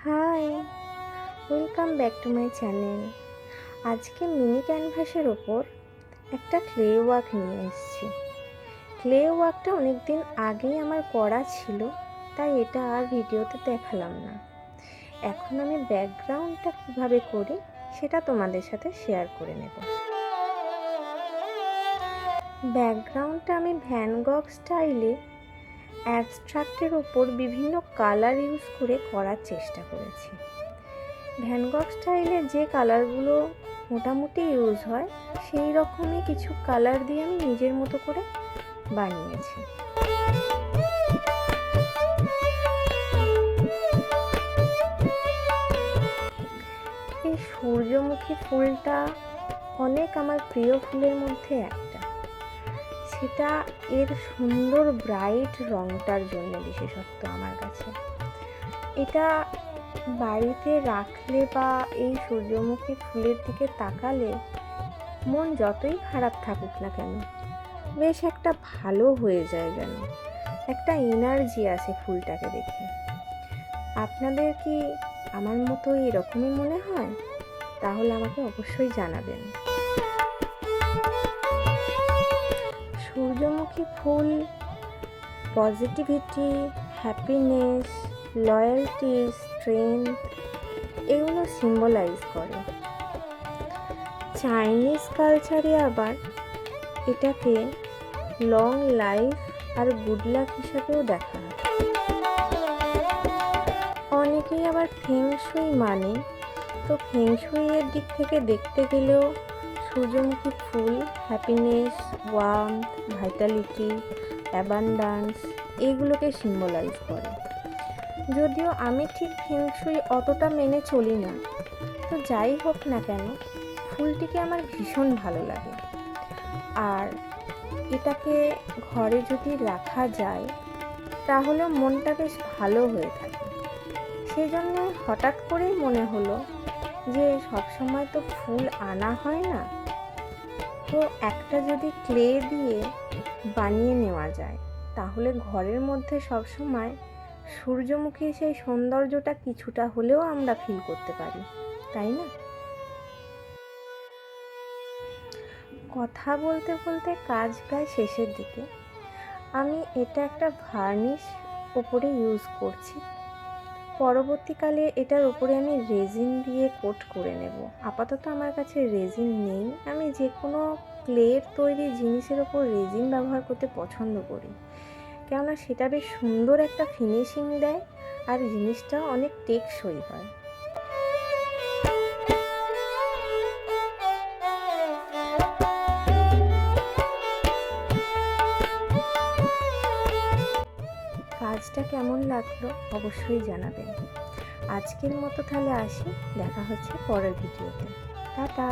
High, welcome back to my channel. আজকে mini ক্যানভাসের ওপর একটা ক্লে ওয়ার্ক নিয়ে এসেছি। ক্লে ওয়ার্কটা অনেক দিন আগেই আমার করা ছিল, তাই এটা আর ভিডিওতে দেখালাম না। এখন আমি ব্যাকগ্রাউন্ডটা কিভাবে করি সেটা তোমাদের সাথে শেয়ার করে নেব। ব্যাকগ্রাউন্ডটা আমি ভ্যান গঘ স্টাইলে অ্যাবস্ট্রাক্টের ওপর বিভিন্ন কালার ইউজ করে করার চেষ্টা করেছি। ভ্যান গঘ স্টাইলে যে কালারগুলো মোটামুটি ইউজ হয় সেই রকমই কিছু কালার দিয়ে আমি নিজের মতো করে বানিয়েছি। এই সূর্যমুখী ফুলটা অনেক আমার প্রিয় ফুলের মধ্যে একটা। সেটা এর সুন্দর ব্রাইট রঙটার জন্য বিশেষত্ব আমার কাছে। এটা বাড়িতে রাখলে বা এই সূর্যমুখী ফুলের দিকে তাকালে মন যতই খারাপ থাকুক না কেন বেশ একটা ভালো হয়ে যায়, যেন একটা এনার্জি আসে ফুলটাকে দেখে। আপনাদের কি আমার মতো এরকমই মনে হয়? তাহলে আমাকে অবশ্যই জানাবেন। সূর্যমুখী ফুল পজিটিভিটি, হ্যাপিনেস, লয়্যালটি, স্ট্রেংথ এগুলো সিম্বলাইজ করে। চাইনিজ কালচারে আবার এটাকে লং লাইফ আর গুড লাক হিসাবেও দেখা হয়। অনেকেই আবার ফেংশুই মানে, তো ফেংশুইয়ের দিক থেকে দেখতে গেলেও সূর্যমুখী ফুল হ্যাপিনেস, ওয়ার্মথ, ভাইটালিটি, অ্যাবান্ডান্স এগুলোকে সিম্বলাইজ করে। যদিও আমি ঠিক ফেংশুই অতটা মেনে চলি না, তো যাই হোক না কেন ফুলটিকে আমার ভীষণ ভালো লাগে। আর এটাকে ঘরে যদি রাখা যায় তাহলে মনটা বেশ ভালো হয়ে থাকে। সেজন্য হঠাৎ করেই মনে হলো যে সবসময় তো ফুল আনা হয় না, তো একটা যদি ক্লে দিয়ে বানিয়ে নেওয়া যায় তাহলে ঘরের মধ্যে সবসময় সূর্যমুখীর সেই সৌন্দর্যটা কিছুটা হলেও আমরা ফিল করতে পারি, তাই না? কথা বলতে বলতে কাজ প্রায় শেষের দিকে। আমি এটা একটা ভার্নিশ ওপরে ইউজ করছি। পরবর্তীকালে এটার ওপরে আমি রেজিন দিয়ে কোট করে নেব। আপাতত আমার কাছে রেজিন নেই। আমি যে কোনো ক্লের তৈরি জিনিসের ওপর রেজিন ব্যবহার করতে পছন্দ করি, কেননা সেটা বেশ সুন্দর একটা ফিনিশিং দেয় আর জিনিসটা অনেক টেকসই হয়। কাজটা কেমন লাগলো অবশ্যই জানাবেন। আজকের মতো তাহলে আসি, দেখা হচ্ছে পরের ভিডিওতে। টাটা।